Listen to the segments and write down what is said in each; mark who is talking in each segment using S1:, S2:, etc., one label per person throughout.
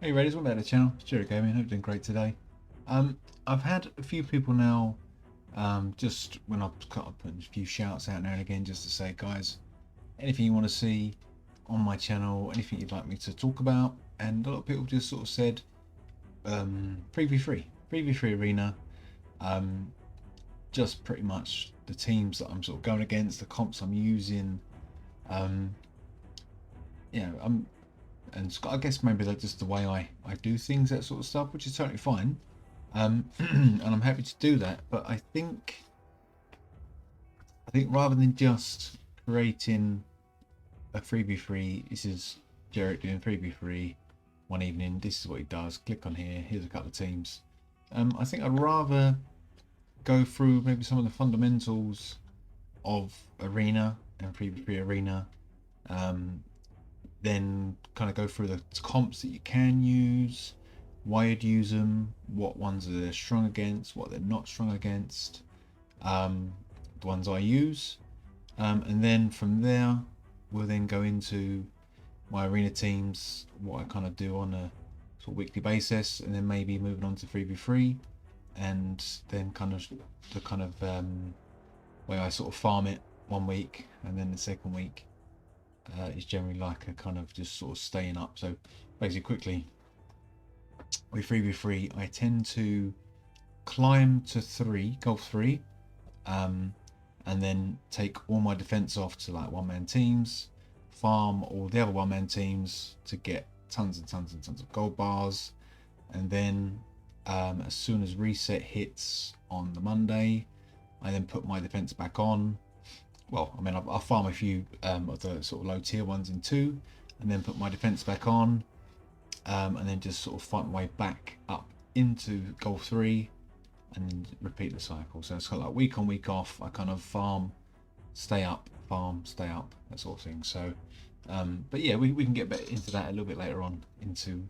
S1: Hey Raiders, welcome back to the channel. It's Jerry Gaming. Hope you're doing great today. I've had a few people now, just when I've cut up a few shouts out now and again, just to say, guys, anything you want to see on my channel, anything you'd like me to talk about, and a lot of people just sort of said, preview free arena, just pretty much the teams that I'm sort of going against, the comps I'm using, um, I'm and I guess maybe that's just the way I do things, that sort of stuff, which is totally fine. And I'm happy to do that. But I think rather than just creating a freebie free, this is Jarrett doing freebie free one evening. This is what he does. Click on here. Here's a couple of teams. I think I'd rather go through maybe some of the fundamentals of arena and freebie free arena. Then kind of go through the comps that you can use, why you'd use them, what ones are they're strong against, what they're not strong against, the ones I use, and then from there we'll then go into my arena teams, what I kind of do on a sort of weekly basis, and then maybe moving on to 3v3, and then kind of the way I sort of farm it one week, and then the second week is generally like a kind of just sort of staying up. So basically, quickly, with 3v3, I tend to climb to 3, golf 3, and then take all my defense off to like one-man teams, farm all the other one-man teams to get tons and tons and tons of gold bars, and then as soon as reset hits on the Monday, I then put my defense back on. Well, I mean, I'll farm a few of the sort of low tier ones in 2, and then put my defense back on, and then just sort of fight my way back up into goal 3, and repeat the cycle. So it's kind of like week on, week off. I kind of farm, stay up, farm, stay up, that sort of thing. So, but yeah, we can get into that a little bit later on. Into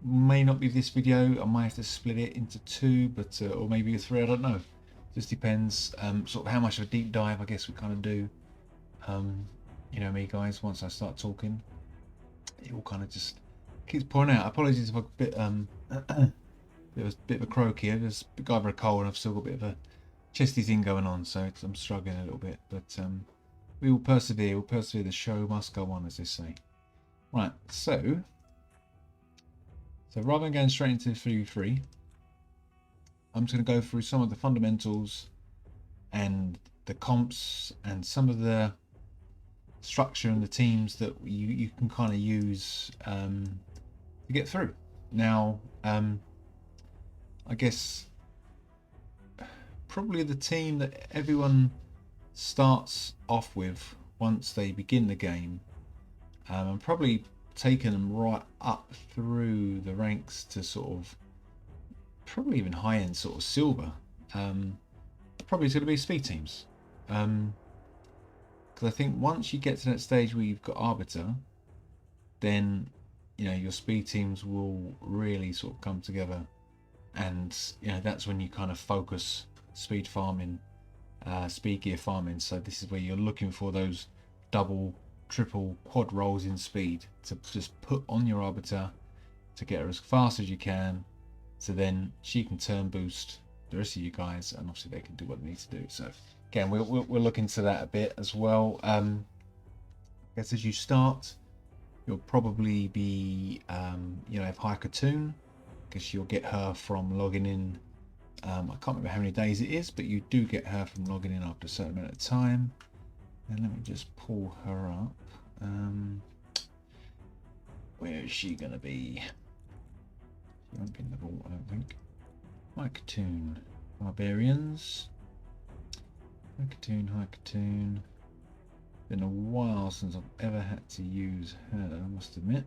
S1: may not be this video. I might have to split it into 2, but or maybe 3. I don't know. Just depends sort of how much of a deep dive I guess we kind of do. You know me, guys, once I start talking it all kind of just keeps pouring out. Apologies if I'm a bit bit of a croaky. There's either a cold and I've still got a bit of a chesty thing going on, so I'm struggling a little bit, but we will persevere. The show must go on, as they say. Right, so rather than going straight into 3v3, I'm just going to go through some of the fundamentals and the comps and some of the structure and the teams that you can kind of use to get through. Now, I guess probably the team that everyone starts off with once they begin the game, and probably taking them right up through the ranks to sort of probably even high end sort of silver, probably it's going to be speed teams, because I think once you get to that stage where you've got arbiter, then you know your speed teams will really sort of come together, and you know that's when you kind of focus speed farming, speed gear farming. So this is where you're looking for those double, triple, quad rolls in speed to just put on your arbiter to get her as fast as you can, so then she can turn boost the rest of you guys, and obviously they can do what they need to do. So again, we'll look into that a bit as well. I guess as you start, you'll probably be you know, have high Katoon, because you'll get her from logging in. I can't remember how many days it is, but you do get her from logging in after a certain amount of time. And let me just pull her up. Where is she gonna be? She won't be in the vault, I don't think. High Katoon, Barbarians. High Katoon. Been a while since I've ever had to use her, I must admit.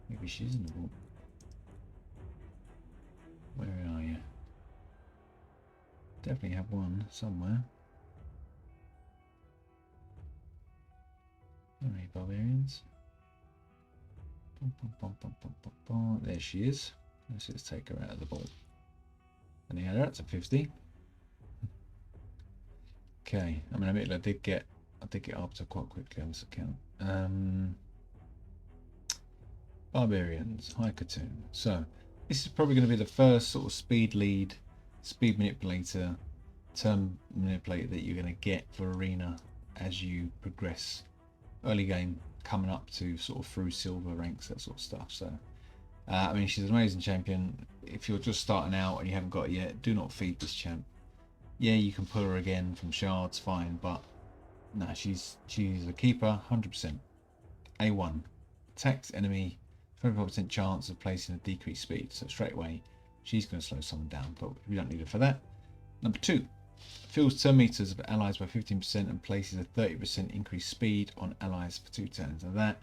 S1: Maybe she's in the vault. Where are you? Definitely have one somewhere. Alright, Barbarians. There she is. Let's just take her out of the vault. And yeah, that's a 50. Okay, I mean, I did get up to quite quickly on this account. Barbarians, Haikatoon. So this is probably going to be the first sort of speed lead, speed manipulator, turn manipulator that you're going to get for arena as you progress early game, coming up to sort of through silver ranks, that sort of stuff. So I mean, she's an amazing champion. If you're just starting out and you haven't got it yet, do not feed this champ. Yeah, you can pull her again from shards, fine, but no, she's a keeper, 100%. A1, attacks enemy, 25% chance of placing a decreased speed. So straight away, she's going to slow someone down, but we don't need her for that. Number 2, fills turn meters of allies by 15% and places a 30% increased speed on allies for 2 turns. Now that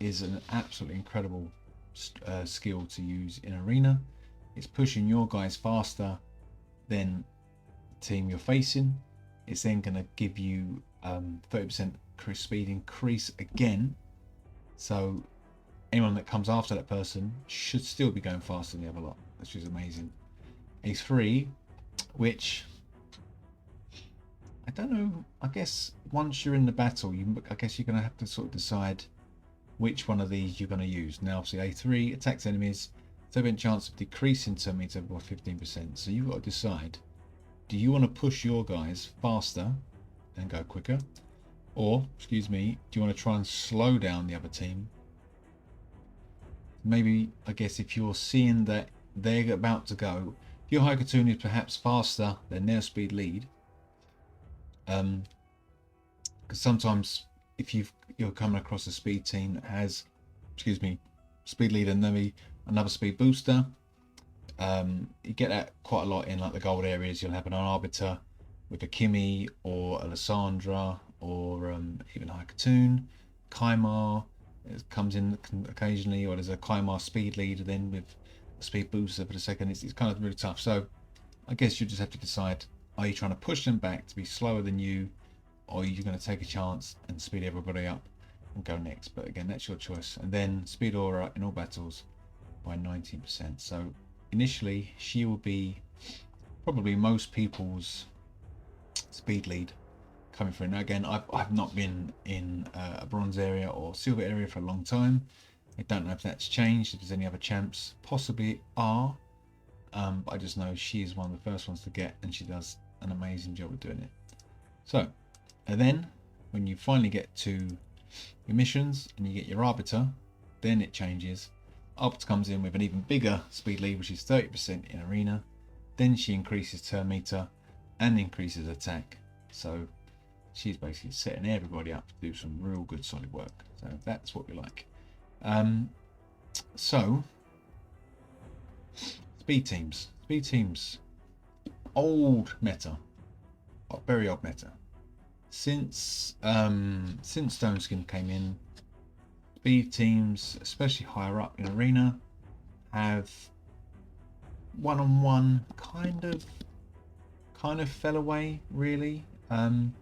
S1: is an absolutely incredible skill to use in arena. It's pushing your guys faster than the team you're facing. It's then going to give you 30% speed increase again, so anyone that comes after that person should still be going faster than the other lot, which is amazing. A3, which I don't know, I guess once you're in the battle, I guess you're going to have to sort of decide which one of these you're going to use. Now obviously A3 attacks enemies, 30% chance of decreasing turn meter by 15%. So you've got to decide, do you want to push your guys faster and go quicker? Or, excuse me, do you want to try and slow down the other team? Maybe, I guess, if you're seeing that they're about to go, if your Haikatoon is perhaps faster than their speed lead, because sometimes if you're coming across a speed team that has, excuse me, speed lead and maybe another speed booster, you get that quite a lot in like the gold areas. You'll have an Arbiter with a Kimi or a Lissandra, or even Haikatoon. Kymar comes in occasionally, or there's a Kymar speed leader then with a speed booster for the second. It's kind of really tough. So I guess you just have to decide, are you trying to push them back to be slower than you, or are you going to take a chance and speed everybody up and go next? But again, that's your choice. And then speed aura in all battles by 19%. So initially she will be probably most people's speed lead coming through. Now again, I've not been in a bronze area or silver area for a long time. I don't know if that's changed, if there's any other champs, possibly are, but I just know she is one of the first ones to get, and she does an amazing job of doing it. So, and then when you finally get to your missions and you get your Arbiter, then it changes. Arbiter comes in with an even bigger speed lead, which is 30% in arena. Then she increases turn meter and increases attack. So she's basically setting everybody up to do some real good solid work. So that's what we like. So speed teams, old meta, very old meta. Since Stone Skin came in, speed teams, especially higher up in arena, have one-on-one kind of fell away, really. I mean,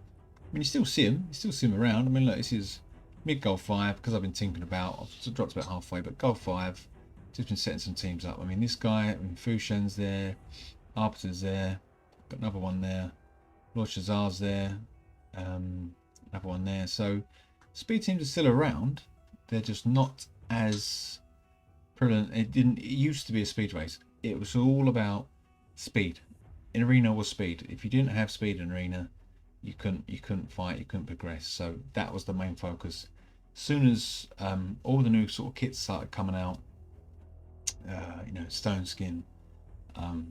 S1: you still see them around. I mean, look, this is mid gold 5, because I've been thinking about, I've dropped about halfway, but gold 5, just been setting some teams up. I mean, this guy, I mean, Fushen's there, Arbiter's there, got another one there, Lord Shazar's there, another one there. So speed teams are still around. They're just not as prevalent. It used to be a speed race. It was all about speed. In arena was speed. If you didn't have speed in arena, you couldn't fight, you couldn't progress. So that was the main focus. As soon as all the new sort of kits started coming out, you know, Stone Skin, all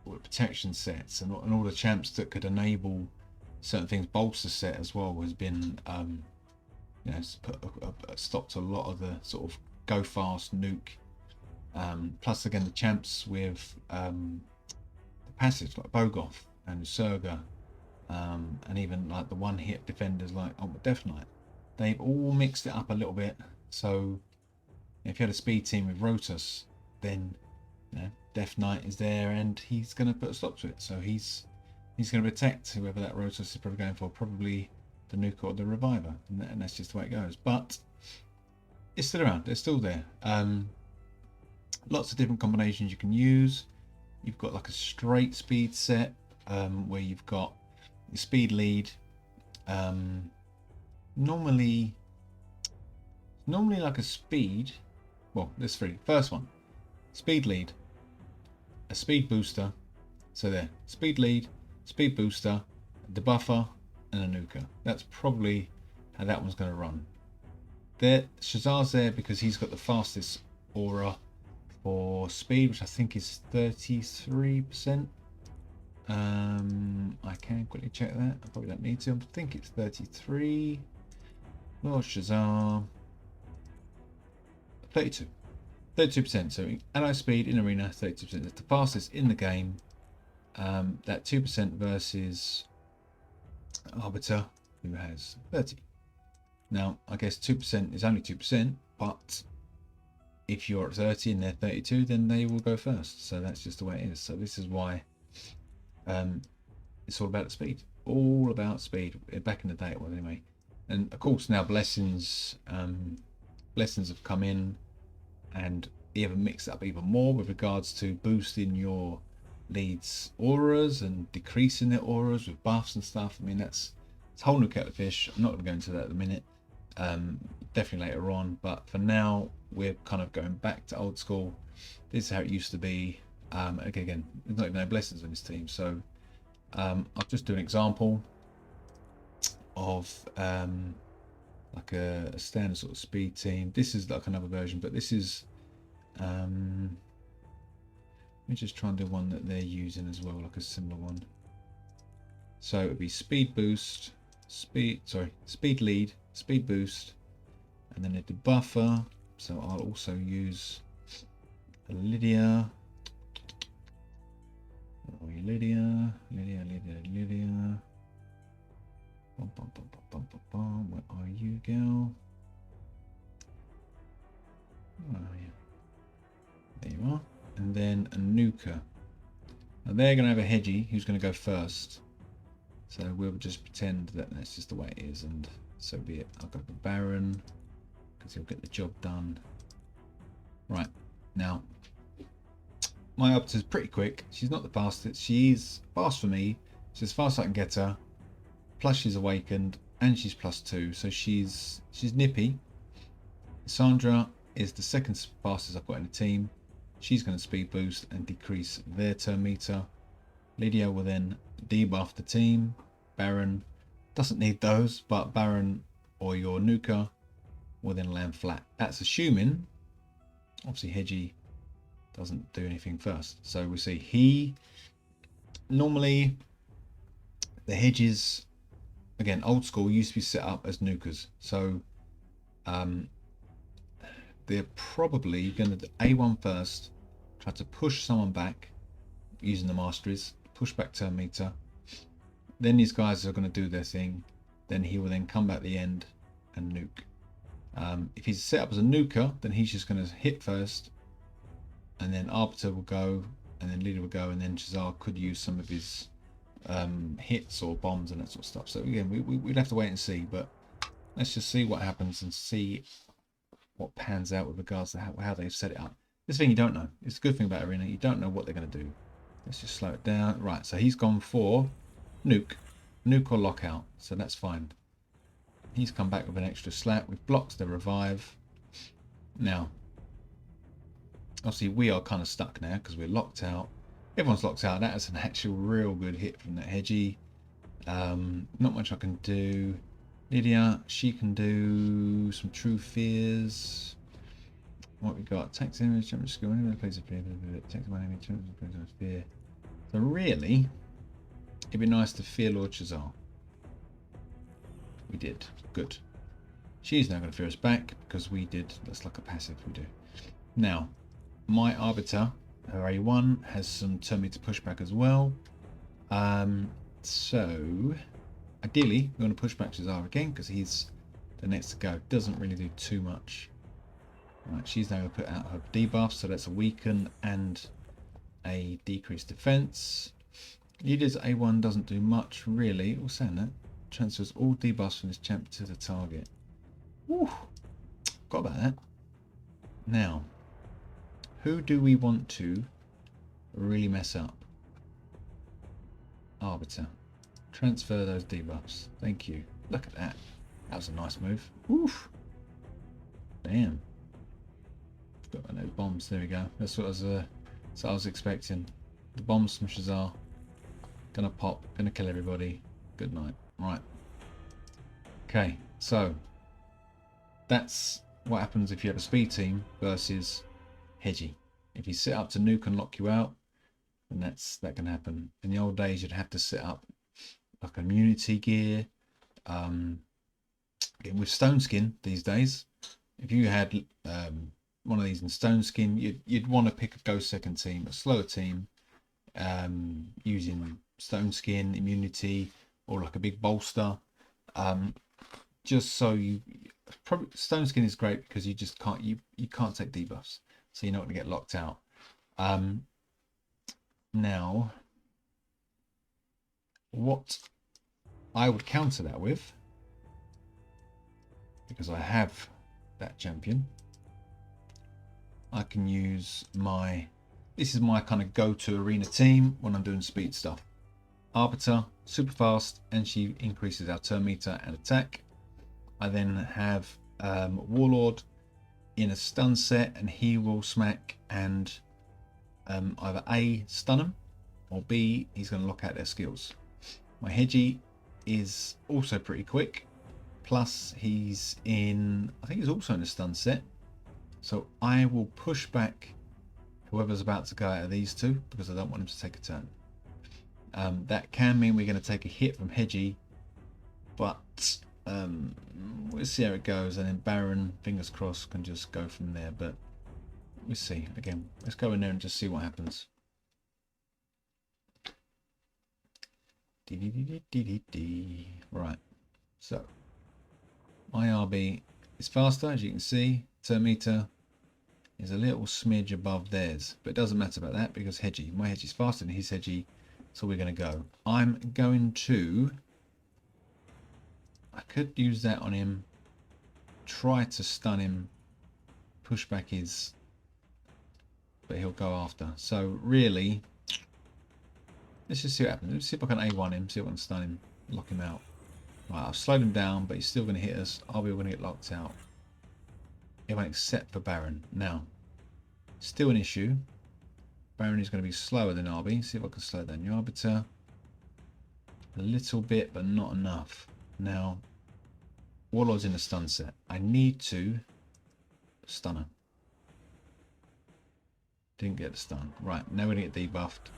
S1: the protection sets, and all the champs that could enable certain things, bolster set as well has been, you know, stopped a lot of the sort of go fast nuke. Plus again the champs with the passives like Bogoth and Surga, and even like the one-hit defenders like Death Knight, they've all mixed it up a little bit. So if you had a speed team with Rotus, then you know, Death Knight is there and he's going to put a stop to it. So he's going to protect whoever that Rotus is probably going for, probably the nuke or the reviver, and that's just the way it goes. But it's still around, they're still there. Lots of different combinations you can use. You've got like a straight speed set, where you've got your speed lead, normally like a speed, Well, there's three. First one, speed lead, a speed booster. So there, speed lead, speed booster, a debuffer, and a nuker. That's probably how that one's going to run. There, Shazar's there because he's got the fastest aura for speed, which I think is 33%. I can quickly check that. I probably don't need to. I think it's 33. Oh, Shazar. 32. 32%. So ally speed in arena, 32%. That's the fastest in the game. That 2% versus Arbiter, who has 30. Now, I guess 2% is only 2%, but if you're at 30 and they're 32, then they will go first. So that's just the way it is. So this is why it's all about the speed. All about speed. Back in the day it was anyway. And of course now blessings have come in and even mix it up even more with regards to boosting your leads auras and decreasing their auras with buffs and stuff. I mean, it's a whole new kettle of fish. I'm not going to go into that at the minute. Definitely later on, but for now we're kind of going back to old school. This is how it used to be. Again, there's not even no blessings on this team, so I'll just do an example of like a standard sort of speed team. This is like another version, but this is let me just try and do one that they're using as well, like a similar one. So it would be speed boost, speed lead, speed boost, and then a debuffer. So I'll also use a Lydia. Lydia. Where are you, girl? Oh, yeah. There you are. And then a nuker. Now they're going to have a Hedgie who's going to go first. So we'll just pretend that that's just the way it is, and so be it. I'll go for Baron because he'll get the job done. Right, now my Arbiter is pretty quick. She's not the fastest. She's fast for me. She's as fast as I can get her. Plus she's awakened and she's +2, so she's nippy. Sandra is the second fastest I've got in the team. She's going to speed boost and decrease their turn meter. Lydia will then debuff the team. Baron doesn't need those, but Baron or your nuker will then land flat. That's assuming, obviously, Hedgie doesn't do anything first. So we see he normally the Hedges, again, old school, used to be set up as nukers. So they're probably going to do A1 first, try to push someone back using the masteries, push back turn meter. Then these guys are going to do their thing. Then he will then come back at the end and nuke. If he's set up as a nuker, then he's just going to hit first, and then Arbiter will go, and then Leader will go, and then Shazar could use some of his hits or bombs and that sort of stuff. So again, we'd have to wait and see, but let's just see what happens and see what pans out with regards to how they've set it up. This thing you don't know. It's a good thing about Arena. You don't know what they're going to do. Let's just slow it down. Right, so he's gone for nuke or lockout, so that's fine. He's come back with an extra slap. We've blocked the revive. Now, obviously we are kind of stuck now because we're locked out. Everyone's locked out. That is an actual real good hit from that Hedgie. Not much I can do. Lydia, she can do some True Fears. What we got? Takes image, jump skill, anywhere plays a fear, takes one enemy, plays a fear. So really, it'd be nice to fear Lord Shazar. We did. Good. She's now going to fear us back because we did. That's like a passive we do. Now, my Arbiter, her A1, has some turn meter pushback as well. So, ideally, we're going to push back Shazar again because he's the next to go. Doesn't really do too much. Right, she's now going to put out her debuff, so that's a weaken and a decreased defense. Lydia's A1 doesn't do much really. What's saying that? Transfers all debuffs from this champ to the target. Woo! Got about that. Now, who do we want to really mess up? Arbiter. Transfer those debuffs. Thank you. Look at that. That was a nice move. Oof. Damn. Got no bombs. There we go. That's what I was expecting. The bomb smashers are gonna pop, gonna kill everybody. Good night. Right. Okay, so that's what happens if you have a speed team versus Hedgie. If you sit up to nuke and lock you out, then that can happen. In the old days, you'd have to set up like immunity gear. With Stone Skin these days, if you had one of these in Stone Skin, you'd want to pick a go second team, a slower team, using Stone Skin immunity or like a big bolster. Just so you probably Stone Skin is great because you just can't you can't take debuffs, so you're not going to get locked out. Now, what I would counter that with, because I have that champion, I can use this is my kind of go-to arena team when I'm doing speed stuff. Arbiter, super fast, and she increases our turn meter and attack. I then have Warlord in a stun set, and he will smack and either A, stun them, or B, he's going to lock out their skills. My Hedgie is also pretty quick, plus he's in, I think he's also in a stun set, so I will push back whoever's about to go out of these two because I don't want him to take a turn. That can mean we're going to take a hit from Hedgie, but we'll see how it goes, and then Baron, fingers crossed, can just go from there, but we'll see. Again, let's go in there and just see what happens. Right, so my RB is faster, as you can see. Turn meter is a little smidge above theirs, but it doesn't matter about that because my Hedgie's faster than his Hedgie, so we're going to go. I'm going to, I could use that on him, try to stun him, push back his, but he'll go after. So really, let's just see what happens. Let's see if I can A1 him, see if I can stun him, lock him out. Right, I've slowed him down, but he's still going to hit us. I'll be going to get locked out. Everyone except for Baron. Now, still an issue. Baron is going to be slower than RB. See if I can slow down your Arbiter. A little bit, but not enough. Now, Warlord's in the stun set. I need to stun her. Didn't get the stun. Right, now we're going to get debuffed.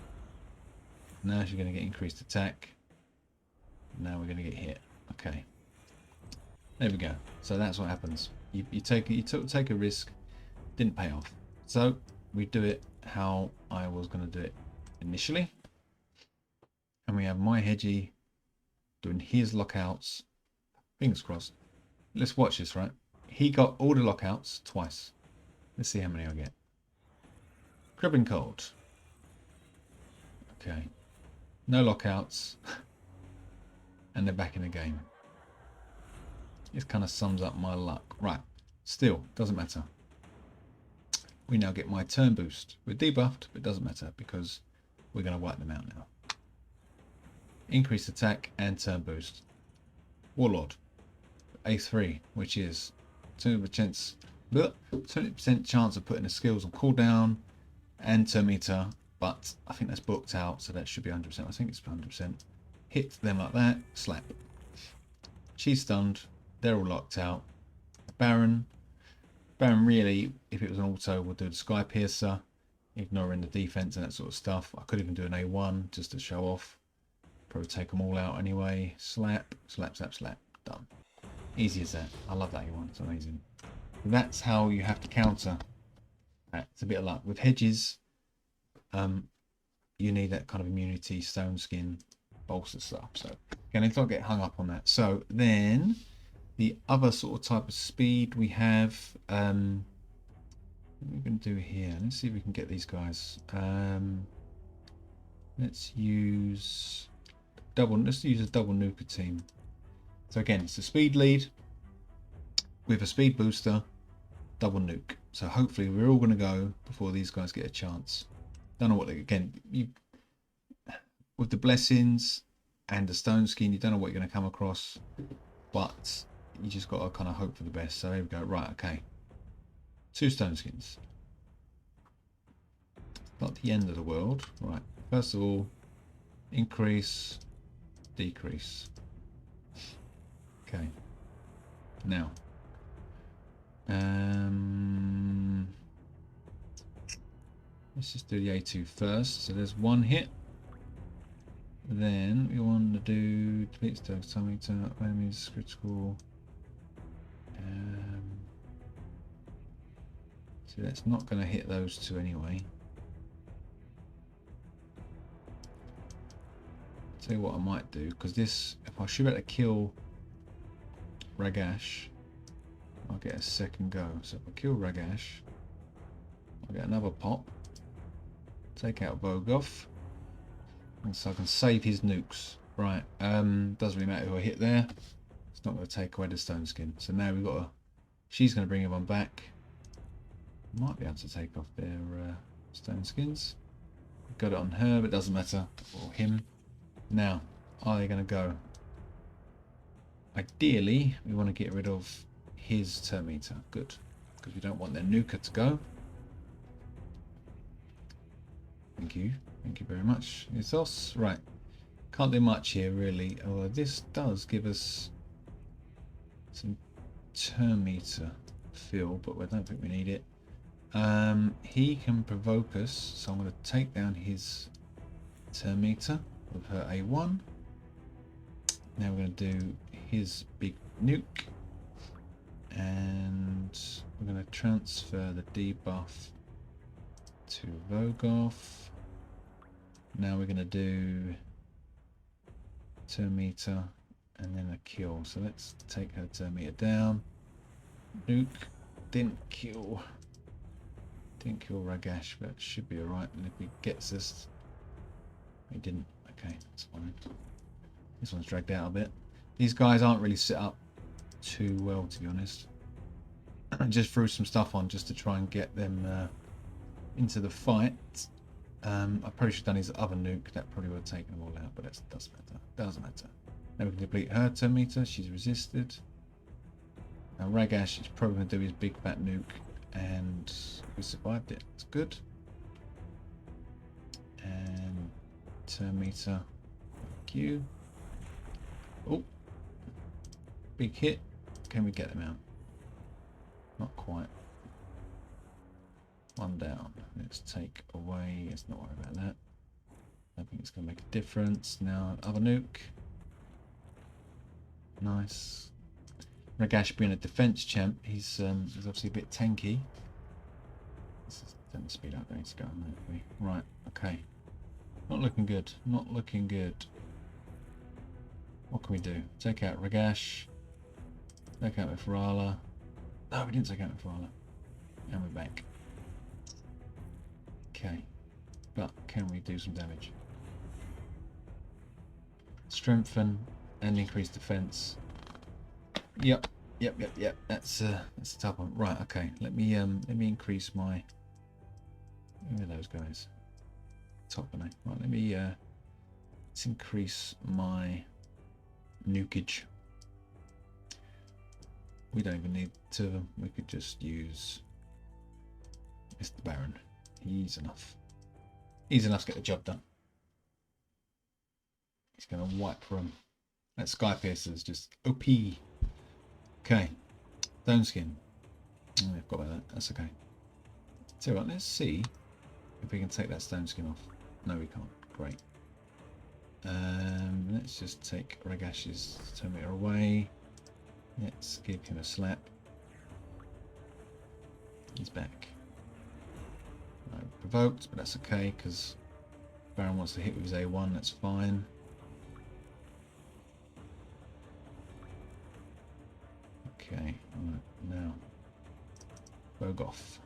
S1: Now she's going to get increased attack. Now we're going to get hit. Okay. There we go. So that's what happens. You take a risk, didn't pay off. So we do it how I was going to do it initially. And we have my Hedgie doing his lockouts. Fingers crossed. Let's watch this, right? He got all the lockouts twice. Let's see how many I get. Cribbing Cold. Okay. No lockouts. And they're back in the game. This kind of sums up my luck. Right. Still, doesn't matter. We now get my turn boost. We're debuffed, but it doesn't matter because we're going to wipe them out now. Increased attack and turn boost. Warlord. A3, which is 20% chance of putting the skills on cooldown and turn meter, but I think that's booked out, so that should be 100%. I think it's 100%. Hit them like that, slap. She's stunned. They're all locked out. Baron really, if it was an auto, would do the Sky Piercer, ignoring the defense and that sort of stuff. I could even do an A1 just to show off. Probably take them all out anyway. Slap, slap, slap, slap. Done. Easy as that. I love that A1. It's amazing. That's how you have to counter that. It's a bit of luck. With Hedges, you need that kind of immunity, Stone Skin, bolster stuff. So again, let's not get hung up on that. So then the other sort of type of speed we have, what we're going to do here, let's see if we can get these guys. Let's use a double nuker team. So again, it's a speed lead with a speed booster, double nuke. So hopefully we're all going to go before these guys get a chance. Don't know what they, again, with the blessings and the Stone Skin, you don't know what you're going to come across, but you just got to kind of hope for the best. So here we go. Right, okay. 2 Stone Skins. Not the end of the world. Right. First of all, increase, decrease. Okay. Now. Let's just do the A2 first. So there's one hit. Then we want to do delete stone to enemies critical. So that's not going to hit those two anyway. Tell you what I might do, because this, if I should be able to kill Ragash, I'll get a second go. So if I kill Ragash, I'll get another pop. Take out Vogoth. And so I can save his nukes. Right, doesn't really matter who I hit there. It's not going to take away the stone skin. So now we've got a... She's going to bring everyone back. Might be able to take off their stone skins. Got it on her, but it doesn't matter. Or him. Now, are they going to go? Ideally, we want to get rid of his turn meter. Good. Because we don't want their nuker to go. Thank you. Thank you very much. Ethos. Right. Can't do much here, really. Although this does give us some turn meter fill, but I don't think we need it. He can provoke us, so I'm going to take down his turn meter with her A1. Now we're going to do his big nuke, and we're going to transfer the debuff to Vogoth. Now we're going to do turn meter and then a kill. So let's take her turn meter down. Nuke didn't kill Ragash, but it should be alright. And if he gets us, he didn't. Okay, that's fine. This one's dragged out a bit. These guys aren't really set up too well, to be honest. I just threw some stuff on just to try and get them into the fight. I probably should have done his other nuke. That probably would have taken them all out, but that doesn't matter. Doesn't matter. Now we can deplete her turn meter. She's resisted. Now Ragash is probably going to do his big fat nuke, and we survived it. It's good. And turn meter. Thank you. Oh, big hit. Can we get them out? Not quite. One down. Let's take away. Let's not worry about that. I think it's going to make a difference. Now, other nuke. Nice. Ragash being a defense champ, he's obviously a bit tanky. Let's just turn the speed up. I need to go on that way. Right. Okay. Not looking good. Not looking good. What can we do? Take out Ragash. Take out Mithraala. No, we didn't take out Mithraala. And we're back. Okay, but can we do some damage? Strengthen and increase defense. Yep. That's a tough one. Right. Okay. Let me increase my. Who are those guys? Top, are they? Right. Let's increase my nukage. We don't even need two of them. We could just use Mr. Baron. He's enough. He's enough to get the job done. He's going to wipe from that Sky Piercer's just OP. Okay. Stone skin. Oh, I forgot about that. That's okay. So right, let's see if we can take that stone skin off. No, we can't. Great. Let's just take Ragash's turn meter away. Let's give him a slap. He's back. Provoked, but that's okay because Baron wants to hit with his A1. That's fine. Okay, right, now Vogoth.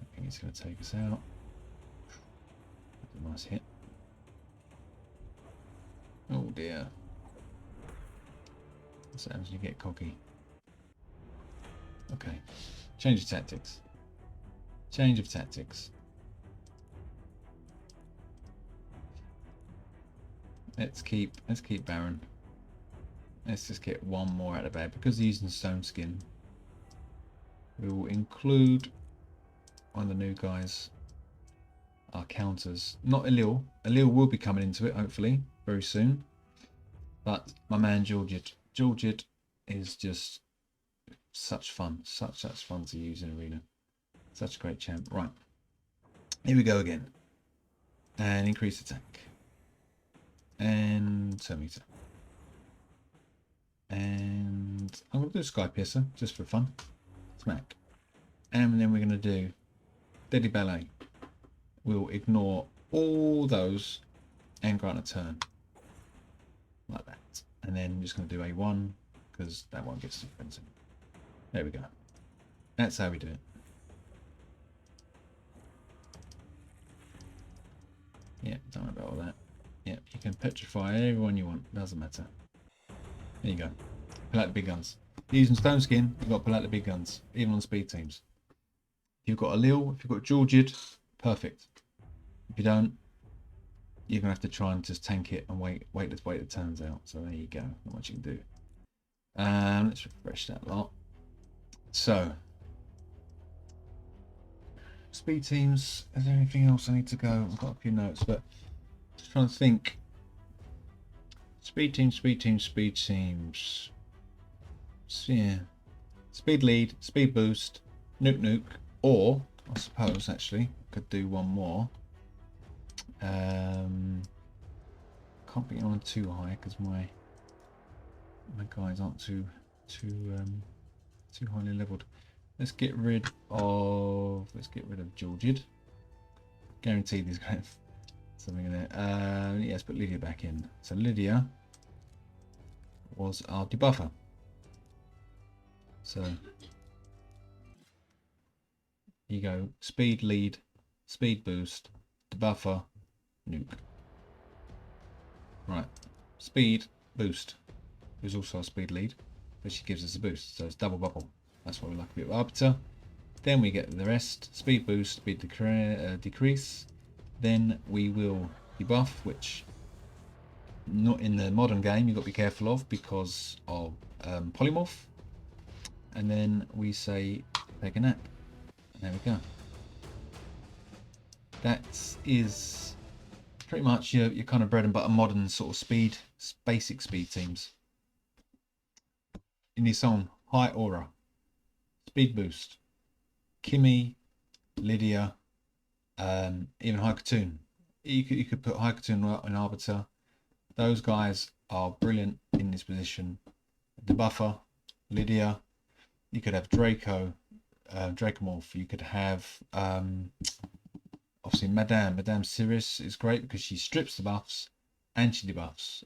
S1: I think he's going to take us out. That's a nice hit. Oh dear. What happens when you get cocky? Okay. Change of tactics. Change of tactics. Let's keep Baron. Let's just get one more out of bed because he's using stone skin. We will include one of the new guys, our counters. Not Elil. Elil will be coming into it, hopefully, very soon. But my man Georgid. Georgid is just such fun. Such fun to use in Arena. Such a great champ. Right. Here we go again. And increase attack. And turn meter. And I'm going to do Sky Piercer just for fun. Smack. And then we're going to do Deadly Ballet. We'll ignore all those and grant a turn. Like that. And then I'm just going to do A1 because that one gets expensive. There we go. That's how we do it. Yeah, don't worry about all that. Yeah, you can petrify everyone you want. Doesn't matter. There you go. Pull out the big guns. Using Stone Skin, you've got to pull out the big guns, even on speed teams. If you've got Elil, if you've got Georgid, perfect. If you don't, you're gonna have to try and just tank it and wait the turns out. So there you go. Not much you can do. Let's refresh that lot. So speed teams. Is there anything else I need to go? I've got a few notes, but just trying to think. Speed teams. So, yeah. Speed lead, speed boost, nuke, or I suppose actually I could do one more. Can't be on too high because my guys aren't too highly leveled. Let's get rid of Georgid. Guaranteed he's going to have something in there. Yeah, let's put Lydia back in. So Lydia was our debuffer. So you go speed lead, speed boost, debuffer, nuke. Right, speed boost. Who's also a speed lead, but she gives us a boost, so it's double bubble. That's what we like a bit of Arbiter. Then we get the rest: speed boost, speed decrease. Then we will debuff, which not in the modern game you've got to be careful of because of polymorph. And then we say take a nap. There we go. That is pretty much your kind of bread and butter modern sort of basic speed teams. In this song, High Aura, Speed Boost, Kimmy, Lydia, even High Cartoon. You could put High Cartoon in Arbiter. Those guys are brilliant in this position. The buffer, Lydia. You could have Draco, Dracomorph. You could have obviously Madame Sirius is great because she strips the buffs and she debuffs.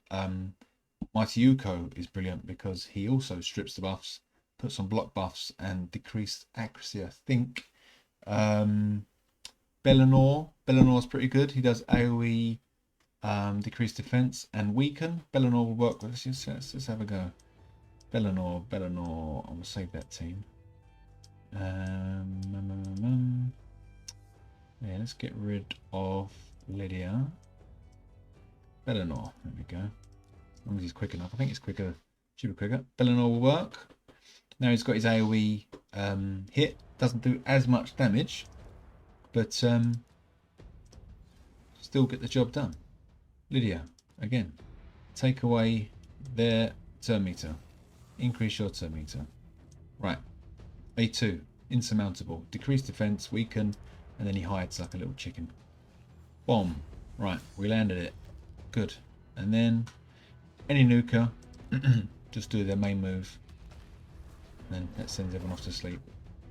S1: Mighty Yuko is brilliant because he also strips the buffs, puts on block buffs and decreased accuracy, I think. Bellinor is pretty good. He does AoE, decreased defense and weaken. Bellinor will work with us. Let's have a go. Bellinor. I'm gonna save that team. Yeah, let's get rid of Lydia. Bellinor. There we go. As long as he's quick enough. I think he's quicker. Should be quicker. Bellinor will work. Now he's got his AoE hit. Doesn't do as much damage, but still get the job done. Lydia, again, take away their turn meter. Increase your turn meter. Right. A2, insurmountable. Decrease defense, weaken, and then he hides like a little chicken. Bomb. Right, we landed it. Good. And then any nuker, just do their main move. And then that sends everyone off to sleep.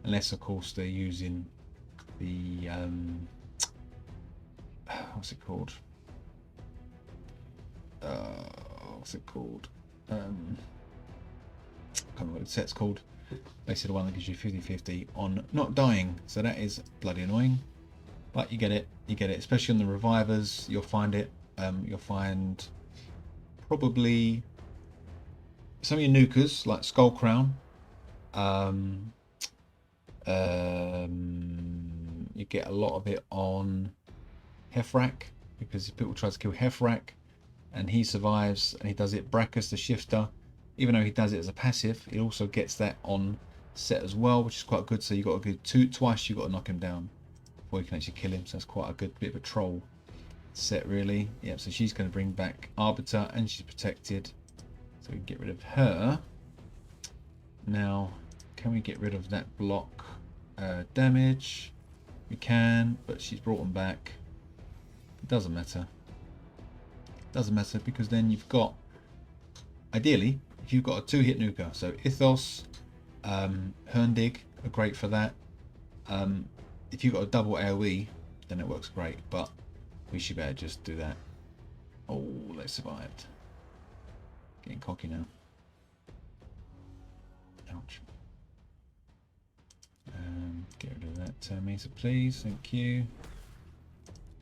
S1: Unless, of course, they're using the what's it called? I can't remember what the set's called. Basically the one that gives you 50-50 on not dying. So that is bloody annoying. But you get it. Especially on the revivers, you'll find it. You'll find probably some of your nukers like Skull Crown. You get a lot of it on Hefrak because people try to kill Hefrak and he survives and he does it. Brackus the Shifter, even though he does it as a passive, he also gets that on set as well, which is quite good. So you got to go twice. You got to knock him down before you can actually kill him. So that's quite a good bit of a troll set, really. Yeah. So she's going to bring back Arbiter, and she's protected. So we can get rid of her. Now, can we get rid of that block damage? We can, but she's brought them back. It doesn't matter. It doesn't matter because then you've got, ideally, if you've got a 2-hit nuker, so Ithos, Herndig are great for that. If you've got a double AoE, then it works great, but we should better just do that. Oh, they survived. Getting cocky now. Ouch. Get rid of that meter, please. Thank you.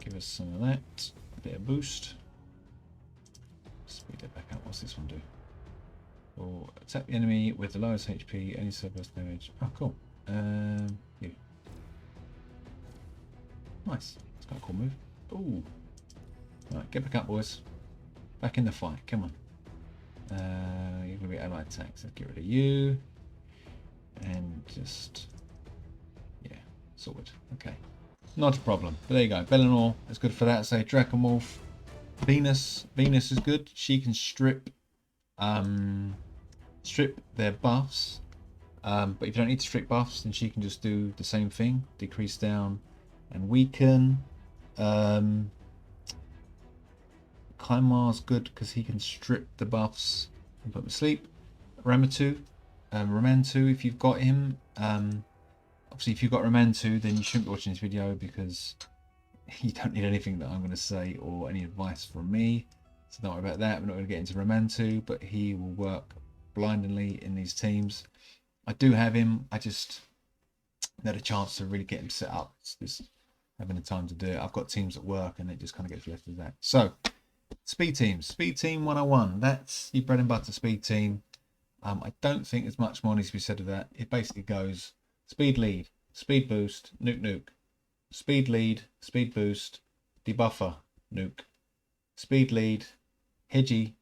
S1: Give us some of that. A bit of boost. Speed it back up. What's this one do? Or attack the enemy with the lowest HP, any surplus damage. Oh, cool. You. Nice. It's got a cool move. Ooh. Right, get back up, boys. Back in the fight. Come on. You're going to be allied attacks. Let's get rid of you. And just... yeah, sorted. Okay. Not a problem. But there you go. Bellinor is good for that. Say Dracomorph. Venus. Venus is good. She can strip their buffs. But if you don't need to strip buffs, then she can just do the same thing. Decrease down and weaken. Kaimar's good because he can strip the buffs and put them to sleep. Ramantu, if you've got him. Obviously, if you've got Ramantu, then you shouldn't be watching this video because you don't need anything that I'm going to say or any advice from me. So don't worry about that. We're not going to get into Ramantu, but he will work blindingly in these teams. I do have him. I just had a chance to really get him set up. It's just having the time to do it. I've got teams at work and it just kind of gets left with that. So, speed teams. Speed team 101. That's your bread and butter speed team. I don't think there's much more needs to be said of that. It basically goes speed lead, speed boost, nuke nuke. Speed lead, speed boost, debuffer, nuke. Speed lead, hedgy,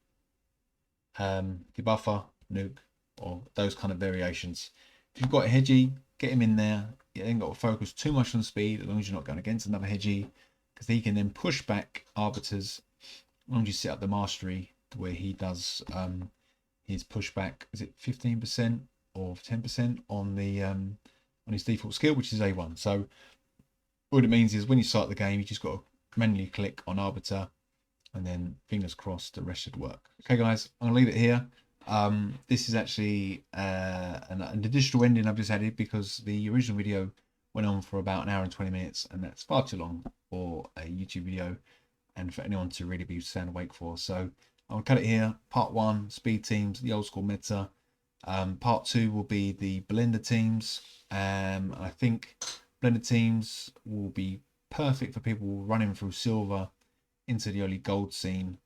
S1: debuffer, nuke, or those kind of variations. If you've got a hedgy, get him in there. You ain't got to focus too much on speed as long as you're not going against another hedgy, because he can then push back arbiters as long as you set up the mastery where he does his pushback. Is it 15% or 10% on the on his default skill, which is A1. So what it means is when you start the game, you just got to manually click on arbiter, and then fingers crossed the rest should work. Okay, guys, I'm gonna leave it here. This is actually an additional ending I've just added because the original video went on for about 1 hour and 20 minutes, and that's far too long for a YouTube video and for anyone to really be sound awake for. So I'll cut it here. Part 1, speed teams, the old school meta. Part 2 will be the blender teams. I think blender teams will be perfect for people running through silver into the early gold scene,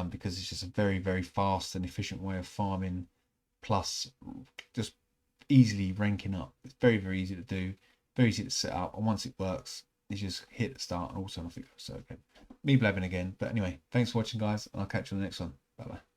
S1: because it's just a very, very fast and efficient way of farming, plus just easily ranking up. It's very, very easy to do, very easy to set up, and once it works, you just hit start and also off it goes. So okay, me blabbing again, but anyway, thanks for watching, guys, and I'll catch you on the next one. Bye bye.